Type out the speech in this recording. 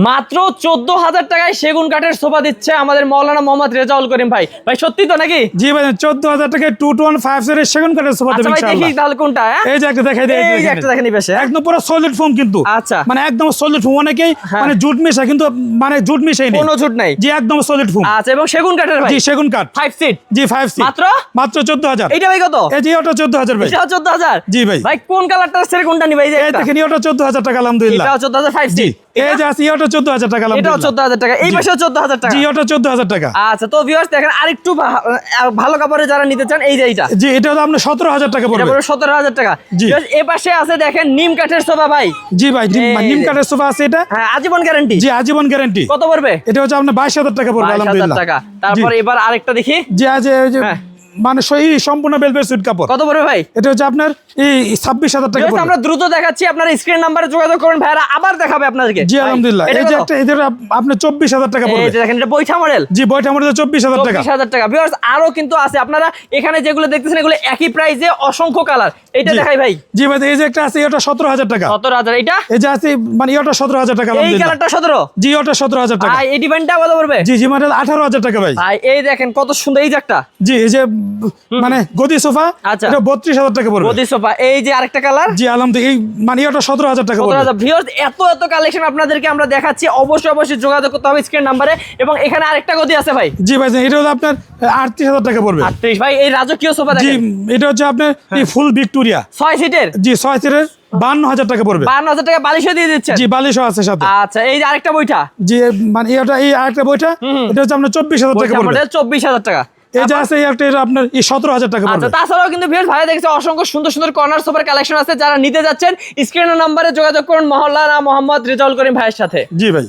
মাত্র 14,000 টাকায় সেগুন কাঠের সোফা দিচ্ছে আমাদের মাওলানা মোহাম্মদ রেজাউল করিম ভাই। ভাই সত্যি তো নাকি? জি ভাই 14,000 টাকায় 2215 এর সেগুন কাঠের সোফা আচ্ছা দেবেন ভাই দেখি ইনশাআল্লাহ। তাহলে কোনটা? এই যে একটা দেখাই দেই, এই যে একটা দেখেন এই পাশে। একদম পুরো সলিড ফোম কিন্তু। আচ্ছা। মানে একদম সলিড ফোম, অনেকেই মানে জুট মিশা, কিন্তু মানে জুট মিশাই নেই, কোনো ঝুট নাই। জি একদম সলিড ফোম। আচ্ছা, এবং সেগুন কাঠের ভাই? জি সেগুন কাঠ, 5 সিট। জি 5 সিট, মাত্র মাত্র 14,000। এইটা ভাই কত? এই যে ওটা 14,000 ভাই। এটা 14,000? জি ভাই। ভাই কোন কালারটা আছে কোনটা নিবে? এই যে এই একটা। দেখেন ওটা 14,000 টাকা আলহামদুলিল্লাহ। এটা 14,000 5 জি সিট। এই যে আছে ওটা 14,000 টাকা এটাও আলহামদুলিল্লাহ। 14,000 টাকা। এই জি। পাশেও 14,000 টাকা। জি ওটা 14,000 টাকা। আচ্ছা, তো ভিউয়ার্স দেখেন আরেকটু ভালো কাপড়ে যারা নিতে চান, এই যে এইটা। জি এটা হলো আপনার 17,000 টাকা এটা পড়বে। পুরো 17,000 টাকা। জি। ভিউয়ার্স এই পাশে আছে দেখেন নিম কাঠের সোফা ভাই। জি ভাই এই নিম যে। কাঠের সোফা আছে এটা। হ্যাঁ, আজীবন গ্যারান্টি। জি আজীবন গ্যারান্টি। কত পড়বে? এটা হচ্ছে আপনার 22,000 টাকা পড়বে 22,000 আলহামদুলিল্লাহ। টাকা। তারপর এবার আরেকটা দেখি। জি আজ এই যে হ্যাঁ। মানে সেই সম্পূর্ণ বেলভেট সুইট কাপড়। কত পড়বে ভাই? এটা হচ্ছে আপনার এই 26,000 টাকা ভিউয়ার্স পড়বে। আমরা দ্রুত দেখাচ্ছি, আপনার স্ক্রিন নাম্বারে যোগাযোগ করুন, ভাইরা আবার দেখাবে আপনাদেরকে। জি ভাই, আলহামদুলিল্লাহ। এটা এই যে কত? একটা এদের আপনার 24,000 টাকা এই পড়বে। যে দেখেন এটা বৈঠা মডেল। জি বইটা আমাদের 24,000 টাকা। 24,000 টাকা। ভিউয়ার্স আরো কিন্তু আছে, আপনারা এখানে যেগুলো দেখতেছেন এগুলো একই প্রাইসে, অসংখ্য কালার। এটা জি। দেখাই ভাই। জি ভাই এই যে একটা আছে এটা 17,000 টাকা। 17,000। এটা এই যে আছে মানে এটা 17,000 টাকা এই আলহামদুলিল্লাহ। কালারটা 17। জি ওটা 17,000 টাকা। ভাই এই ডিজাইনটা কত পড়বে? জি জি মানে 18,000 টাকা ভাই। ভাই এই দেখেন কত সুন্দর এই যে একটা। জি এই যে মানে গদি সোফা, আচ্ছা। এটা 32,000 টাকা পড়বে। গদি সোফা। এই যে আরেকটা কালার। জি আলহামদুলিল্লাহ এই মানে এটা 17,000 টাকা পড়বে। 17,000। ভিউয়ার্স এত কালেকশন আপনাদেরকে আমরা দেখাচ্ছি, অবশ্যই যোগাযোগ করতে হবে স্ক্রিন নাম্বারে। এবং এখানে আরেকটা গদি আছে ভাই। জি ভাই এটা হলো আপনার 38,000 টাকা পড়বে। 38। ভাই এই রাজকীয় সোফা জি দেখেন। এটা হচ্ছে আপনার এই ফুল ভিক্টোরিয়া 6 সিটের। জি 6 সিটের 52,000 টাকা পড়বে। 52,000 টাকা বালিশও দিয়ে দিচ্ছেন। জি বালিশও আছে সাথে। আচ্ছা, এই যে আরেকটা বইটা। জি মানে এটা এই আরেকটা বইটা এটা হচ্ছে আপনার 24,000 টাকা বইটা পড়বে। মডেল 24,000 টাকা। এই যে আছে এই একটা এটা আপনার এই 17,000 টাকা আচ্ছা, পড়বে। তাছাড়াও কিন্তু ভিউয়ার্স ভাই দেখছে অসংখ্য সুন্দর কর্নার সোফার কালেকশন আছে, যারা নিতে যাচ্ছেন স্ক্রিনের নাম্বারে যোগাযোগ করুন মাওলানা মোহাম্মদ রেজাউল করিম ভাইয়ের সাথে। জি ভাই।